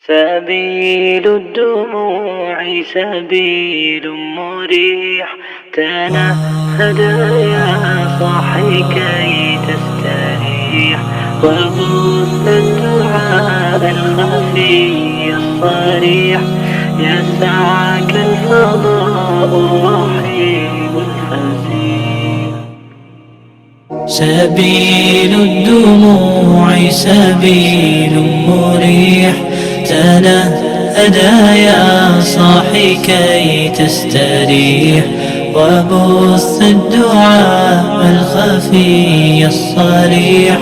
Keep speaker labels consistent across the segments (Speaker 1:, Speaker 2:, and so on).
Speaker 1: سبيل الدموع سبيل مريح، تنهد يا صاحي كي تستريح، وبث الدعاء الخفي الصريح، يسعك الفضاء الرحيم الفسيح.
Speaker 2: سبيل الدموع سبيل مريح، تنهدى يا صاحي كي تستريح، وبث الدعاء الخفي الصريح،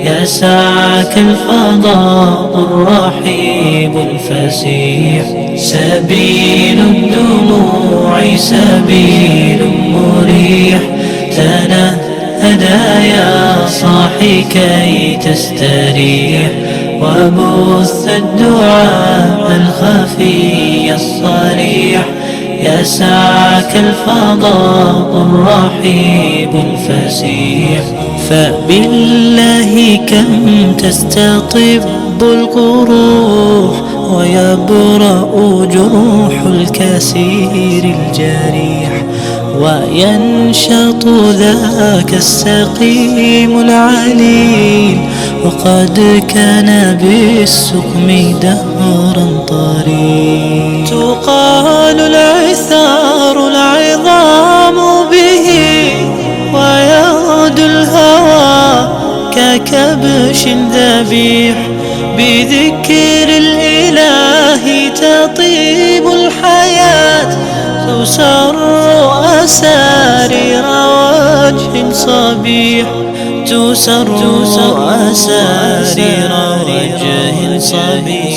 Speaker 2: يسعك الفضاء الرحيب الفسيح. سبيل الدموع سبيل مريح، تنهدى يا صاحي كي تستريح، وبث الدعاء الخفي الصريح، يسعك الفضاء الرحيب الفسيح. فبالله كم تستطب القروح، ويبرأ جروح الكسير الجريح، وينشط ذاك السقيم العليل، وقد كان بالسقم دهرا طريق. تقال العثار العظام به، ويغدو الهوى ككبش ذبيح، بذكر الإله تطيب الحياة، تسر أسارير وجه صبيح، تسر أسارير وجه صبيح.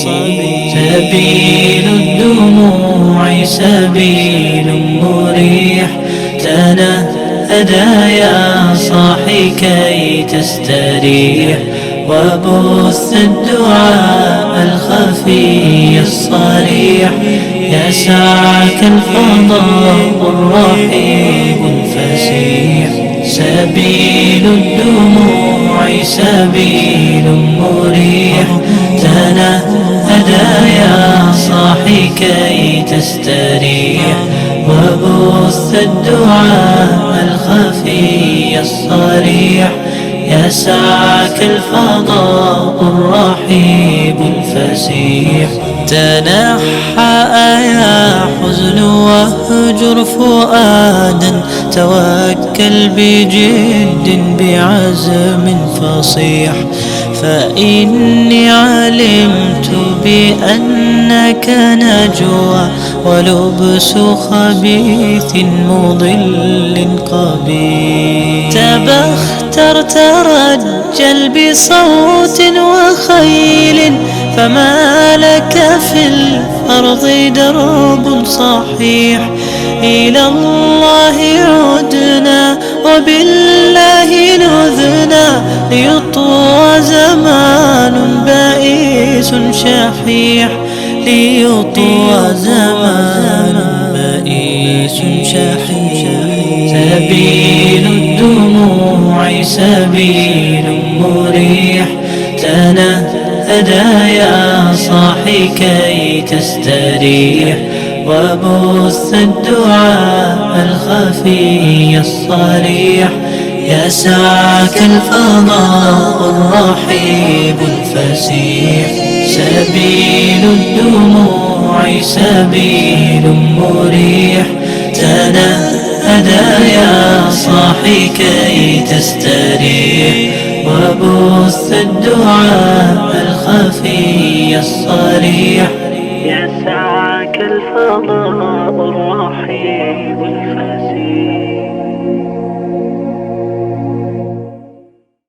Speaker 2: سبيل الدموع سبيل مريح، تنهدى يا صاحي كي تستريح، وبث الدعاء الخفي الصريح، يسعك الفضاء الرحيب الفسيح. سبيل الدموع سبيل مريح، تنهدى يا صاحي كي تستريح، وبث الدعاء الخفي الصريح، يسعك الفضاء الرحيب الفسيح. تنحى يا حزن واهجر فؤادا، توكل بجد بعزم فصيح، فإني علمت بأنك نجوى، ولبس خبيث مضل قبيح. تبختر ترجل بصوت وخيل، فما لك في الأرض درب صحيح. إلى الله عدنا وبالله نذنا، ليطوى زمان بائس شحيح، ليطوى زمان بائس شحيح. سبيل الدموع سبيل مريح، تنهدى يا صاحي كي تستريح، وبث الدعاء الخفي الصريح، يسعك الفضاء الرحيب الفسيح. سبيل الدموع سبيل مريح، تنهدى يا صاحي كي تستريح، وبث الدعاء الخفي الصريح،
Speaker 1: يسعك الفضاء